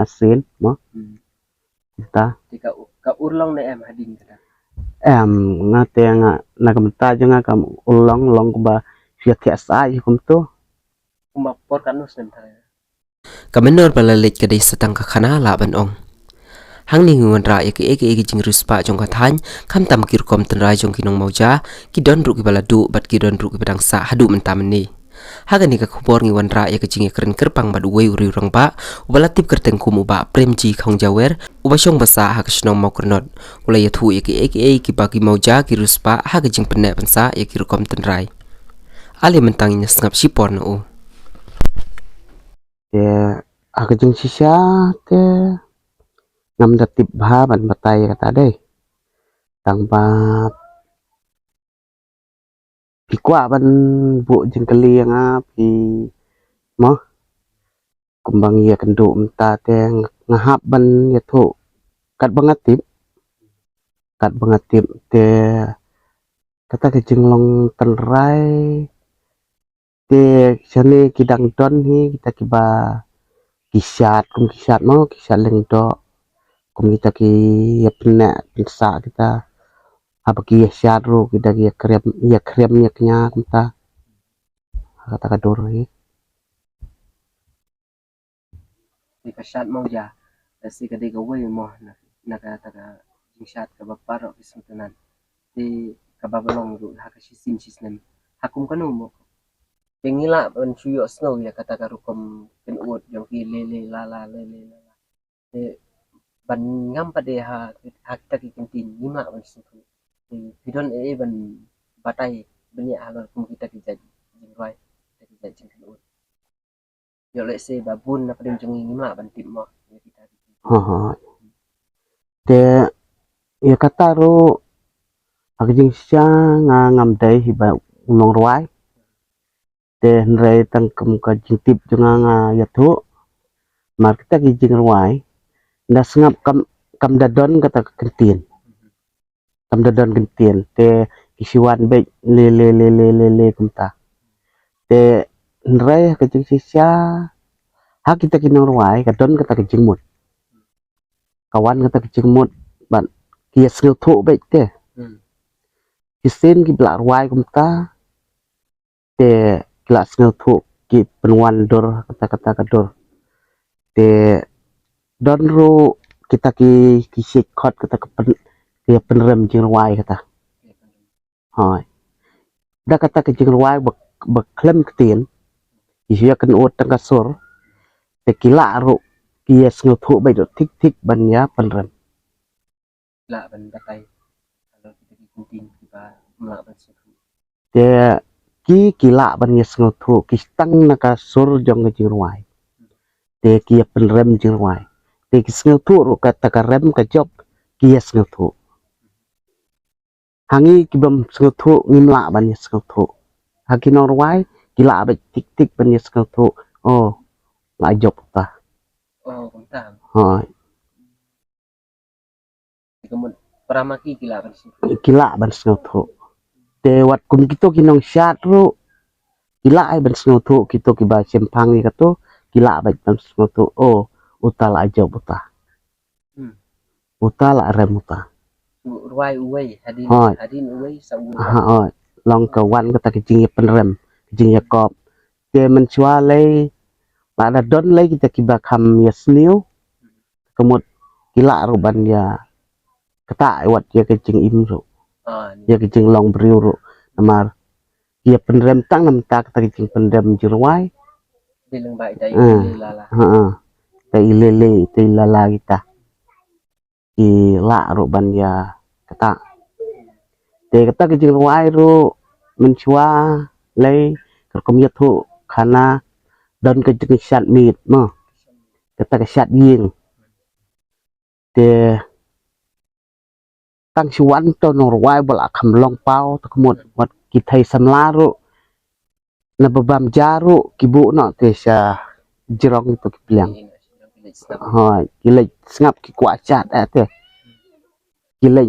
asin mo kita ka urlong na em hading kada ngate nga nagamta nga kam ulang long ba siya tiasa kum to kumapor kanus nem tara Kamenor balalit ka day sa tangka kanala banong. Hang ningungan ra eke jing ruspa jong kathan kam tam kirkom tenra jong kinong mauja ki don ru ki baladu bat ki don ru ki badang sa hadu mentam ni. Haga ni ka kubor ngi wan ra jing keren kerpang bad uwe uri urang ba ubalatip kerteng kumu ba premji khong jawer ubashong basa ha kasnong mau kernot ulai yathu eke ki bagi mauja ki ruspa haga jing penne pensa ya kirkom tenrai. Ali mentang nya sngap sipor no. te aga jeng sisa te ngam datip bha ban batai kata deh tang ba pi kwa ban bu jeng kali nga pi mo kumbang ya kendu mta te ngahap ban ya thu kat bangatip te kata ke jeng long tenrai te sane kidang don hi kita kiba kisat mau kisat leng do kita ki ya pena pensa kita apa ki ya syadru kita ki ya krem ya kenya kita kata kadur ni di kasat mau ja si kade ka we mo na ka taka jingsat ka baparo kisutanan di kababalong ru ha ka sisim sisnem hakum kanu mo pengila ban suyo snow ya kata karukom pen uot yang ki lele lala ban ngam pade ha kita ki kentin lima ban suku bidon ban batai banyak halal kum kita ki jadi jingwai kita ki jadi jingwai yo le se babun na pading jengi lima ban tim mo kita te ya kata ru aging sia ngam dai hiba ulong ruai te nrai tang kum ka jintip junga ya thu mar kita ki jing ruai nda sngap kam dadon kata kentin kam dadon kentin te kisiwan be le kumta te nrai ka jing sisa ha kita kinong ruai ka don kata kijing mut kawan kata kijing mut ban kia sngil thu be te kisin ki bla ruai kumta te kila sngil thu ki penwan dor kata kadur te don ru kita ki sikot kata ke penrem jing ruai kata hoi da kata ke jing ruai beklem ketin isia kan ut tang kasur te kila ru kia sngil thu be do tik ban ya penrem la ban batai kalau kita ki kentin kita mla ban suku te kila ban ya sngil thu ki tang na kasur jong ke jing ruai te kia penrem jing ruai te ki sngil thu ru kata ka rem ka job kia sngil thu hangi kibam sngil thu ngimla ban ya sngil thu haki nong ruai kila be tik ban ya sngil thu oh la job ta kumtam hoi kemun pramaki kila ban suku kila ban sngil thu te wat kum kito kinong syat ru kila ai ban sngil thu kito ki ba sempang ni kato kila ba ban sngil thu oh utal aja buta utal rem uta ruai uwe hadin uwe sa hoi long ka wan kata kijing penrem kijing yakop te menchua le pada don le kita kiba kam ya sniu kemut kila ruban ya kata wat ya kijing imru ya kijing long briuru namar ya penrem tang nam tak kata kijing penrem jirwai bilang baik dai lala dai lala kita la ruban ya kata te kata kijing ruai ru menchua le kerkom yathu khana don ke jeng syat mit mo kata ke syat ying te tang chuan to nor wai bala kham long pau to kmut wat ki thai samlaru na babam jaru kibu no te sa jirong to kipliang hoi kilek ngap ki kwa chat ate kilek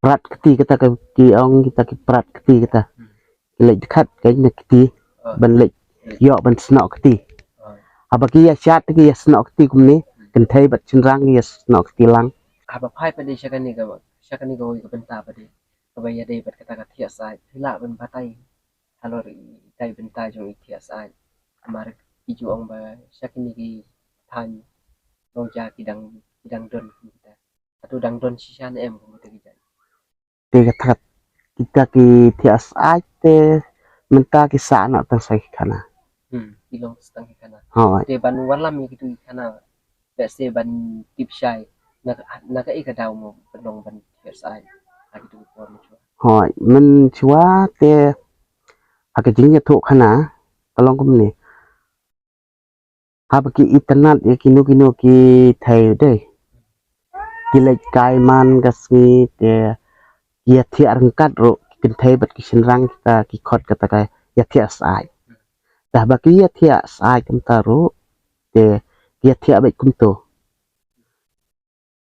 prat keti kata ki ong kita ki prat keti kata kilek khat cái này keti ban lek yo ban snok keti Abagi ya syat ki ya snok ti kumni kentai bat cinrang ya snok tilang. Aba pai pada syakani ga woi ka benta pada kabaya dei bat kata katia sai hila ben batai halor tai benta jong itia sai amar iju ong ba syakani ki tan mau ja kidang don kita atau dang don sisan em ko kita kita Te kata kita ki tias ai te menta ki sa nak tang sai kana. ilong setang kana Hoi. de ban walam mi gitu kana be se ban tip syai naga ika daw mo penong ban tias sai lagi tu ko mo Hoi. Men chua te hakajing ya tu kana kalong kumni. Abagi internet ya kinu ki thai dei. Kilai kai man kasmi te ya thi arangkat ro kentai bat ki cinrang kita ki khot kata kai ya tias ai. Dah bagi ya tias ai kum taru te ya tia baik kum tu.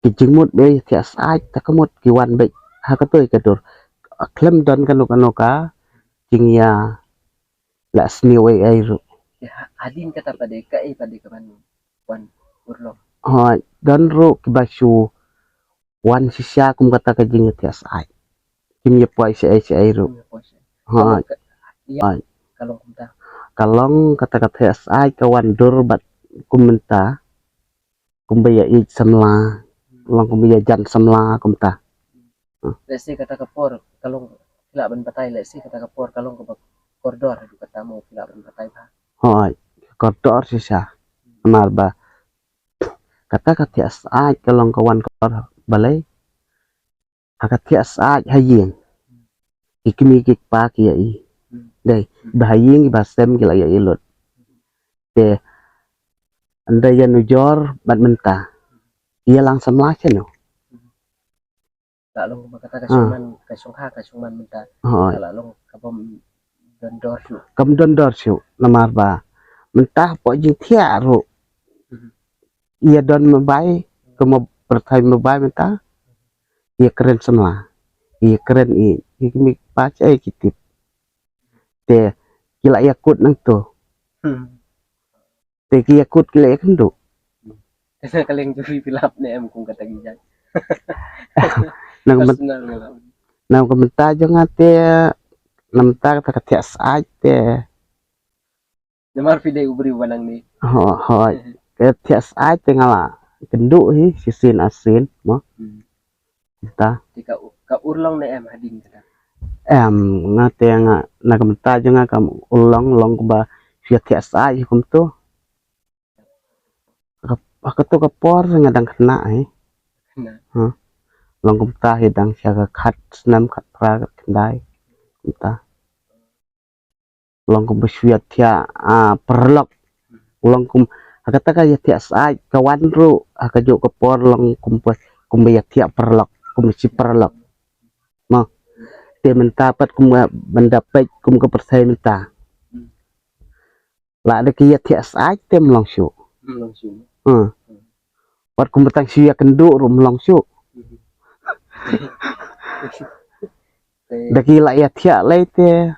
Ki jengmut be ya tias ai takamut ki wan baik hakatoi kadur. Klem don kanu ka jing ya la sni wei ai ru. ya adin kata pada kai pada ke ban wan urlo Hoi don ru ki basu wan sisya kum kata ka jing ya tias ai. Kim ya puai si ai ru. Hoi. ya kalau kita Kalong kata tias ai kawan dur bat kum menta kum baya i samla long kum baya jan samla kum ta. lesi kata kapor kalau kila ban batai lesi kata kapor kalau ke koridor du kata mau kila ban batai ba Hoi kotor sisa amar ba kata tias ai kalong kawan kor balai tias ai haying ikimi kik pa ki ai dai bahaying basem ki la ya ilot te andai ya nujor bat menta ia langsam lah no. kalau kata kasuman minta Hoi kalau long kabom dondor su kam dondor siu namar ba mentah po jing thia ru ia don mabai kemo perthai mabai menta ia keren semla ia keren i ikimi pa chai kitip te kila yakut nang tu te ki yakut kila yakendu karena kalian juri pilap nih em kung kata gijan nang personal nggak nang komenta jong ate namta kata tias ai te namar video ubri wanang nih hoi ke tias ai te ngala kendu hi sisin asin mo ta ka urlong nih em hading kata ngate nga nagamta jong kam ulong long ba sia tias ai kum tu aku tu kapor ngadang kena nah long kum ta hidang sia ka khat snam khat pra kendai ta long kum sia tia perlok long kum kata ka ya tias ai kawan ru akajo kapor long kum ya tia perlok kum si perlok mo te mentapat kum mendapat kum ke persai menta la de ki ya tias ai tem long su langsung wat kum betang sia kendu rum long su daki la ya tia lai te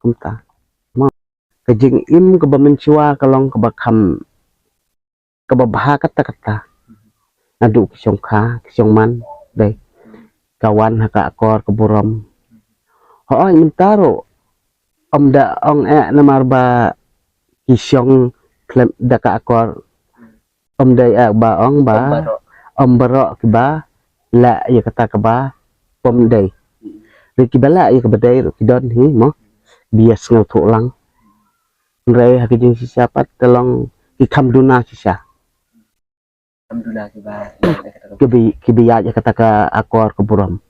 kum ta mo kejing im ke bamencua kalong ke bakam ke babaha kata adu kisyongka kisyongman dai kawan haka akor ke buram hoi mentaro om da ong namar ba kisyong klem daka akor om dai ba ong ba om barok ke ba la ya kata ke ba pom dai riki bala ya ke badai ru kidon hi mo bias ngau thu lang ngai hakijing siapa telong ikam duna sisa alhamdulillah kiba kibiya ya kata ka akor ke buram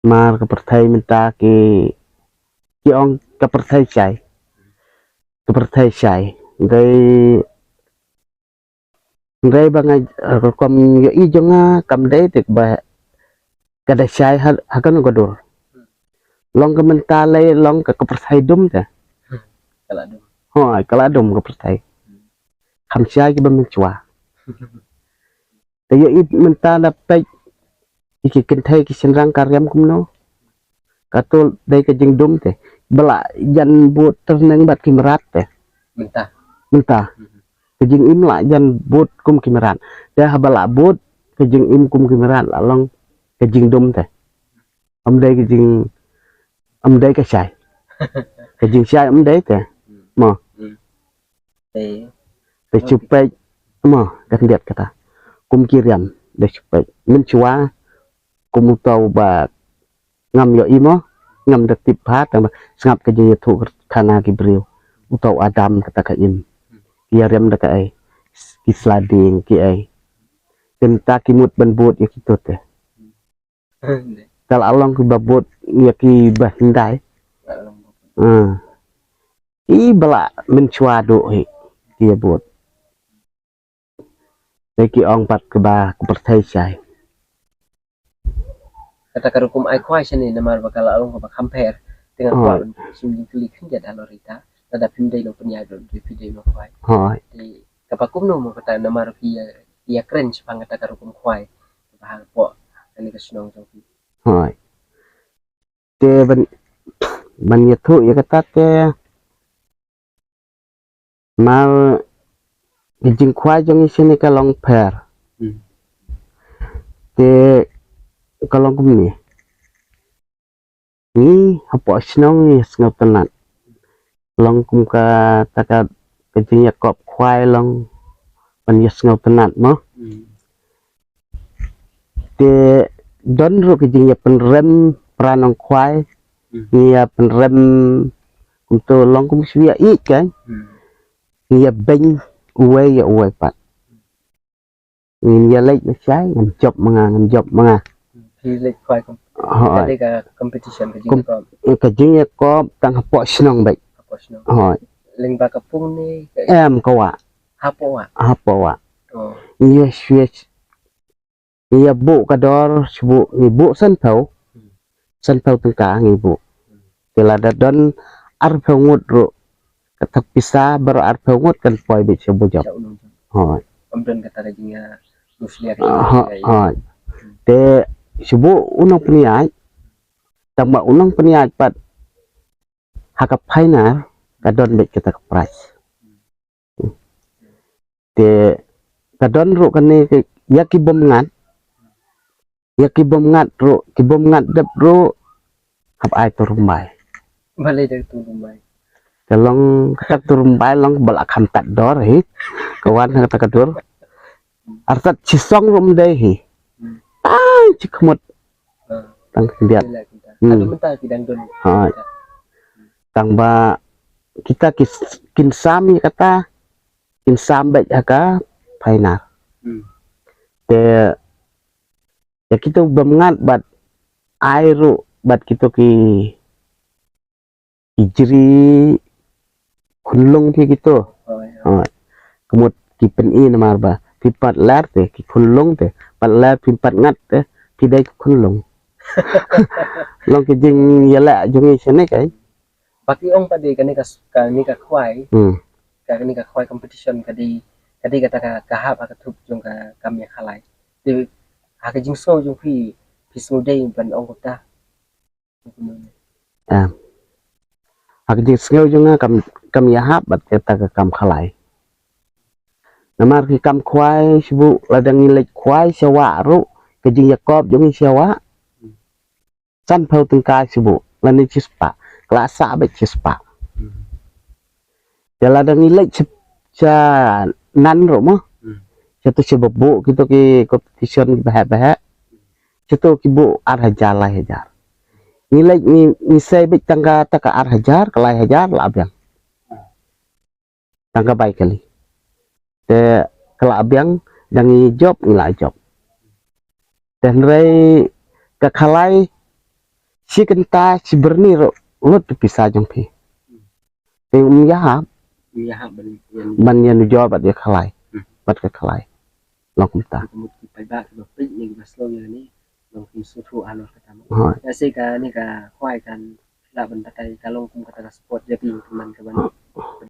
mar ke perthai minta ki ong ke perthai chai ngai bangai kom yo i jonga kam dai tik ba kada chai hakan godur long ke menta lai long ke perthai dum ta kalau ada hoi kala dum ke perthai kam chai ki bam chua te yo i menta dapat iki kentai ki senrang karyam kumno katul dai ke jing dum te bela jan buat terneng bat ki merat te mentah. mentah kejing im la jan bot kum kimeran dah habala bot kejing im kum kimeran along kejing dum teh amdai kejing amdai ka sai kejing sai amdai teh mo Thì te chupek mo kan lihat kata kum kiriam de chupek min chua kum tau ba ngam yo imo ngam de tip hat ngap kejing thu kana kibriu utau adam kata ka im kiriam de ka ai ki sliding ki ai tenta kimut ban bot ya kitut teh kalau along ke babot ya ki bahindai i bala mencua do hi kia bot ki ong pat ke ba ke pertai sai kata karukum ai kwai sini namar bakal alung ko compare dengan kwai sumjing klik kan jadi alorita tada pimdai no punya do pimdai no kwai hoi di kapakum no mo kata namar via keren sepang kata karukum kwai bahal po ani kasnong jong hoi te ban yathu ya kata te mal kijing kwai jong sini kalong per te kalong kum ni apa snong ni ngap tenat long kum ka taka kijing yakop kwai long ban yes ngap tenat mo te don ro kijing ya penrem pranong kwai ya penrem untuk long kum swia ik kan ya beng uwe ya uwe pat ni ya lek na sai ngam job manga thì lịch kwai kom hoi đây ka competition ka jing ko kijing yakop tang apa snong baik apa snong hoi ling ba kapung ni em ko wa hapo wa apa wa oh ya switch ya bu kador bu ni bu san thau teng ka ngi bu tela da don ar ngut ro katak pisa ber ar ngut kan poi bi sebu job chau nong hoi amdan kata jinga muslia hoi te sebu unong peniai tamba unong peniai pat hakap final kadon bi kita price te kadon ro kan ni ya ki bom ngat ro ki bom ngat dep ro hap ai turumbai balai dari tu rumai kalong katak turumbai long balak ham tat dor hi kawan kata kadur artat cisong rum dei hi ai cikmut tang lihat aduh mentah kidang don hai tang ba kita kin sami kata kin sambe haka final te ya kita bemengat bat airu bat kita ki hijri kunlung ki gitu kemut ki peni namar ba pipat lar te ki kunlung te pat lar pipat ngat te pidai kunlung long ki jing yala jong sene kai baki ong tadi kan ni ka kwai ka ni ka kwai competition kadi kata ka hap ka tup jong ka kami khalai de ha ka jing so jong phi so dei ban ong ta ak jing sngeu jong kam ya hap bat kata ka kam khalai namar ki kam kwai sibu ladang nilai kwai sewa ru ke jing yakob jong sewa san phau teng kai sibu lani cispa klasa be cispa ya ladang nilai cha nan ro mo satu sebebu gitu ki competition bah situ ki bu ar hajar lah hajar nilai ni sai be tangga taka ar hajar kelai hajar lah abyang tangga baik kali te kala abyang yang job nilai job dan rei ka khalai si kenta si berni ro lut pisah jong pi te ya ban yan job bat ya khalai bat ka khalai long kumta pai ba ka pi ni ba slow ni long kum su thu alor kata hoi ya se ka ni ka kwai kan la ban tatai kalong kum kata sport jadi teman ka ban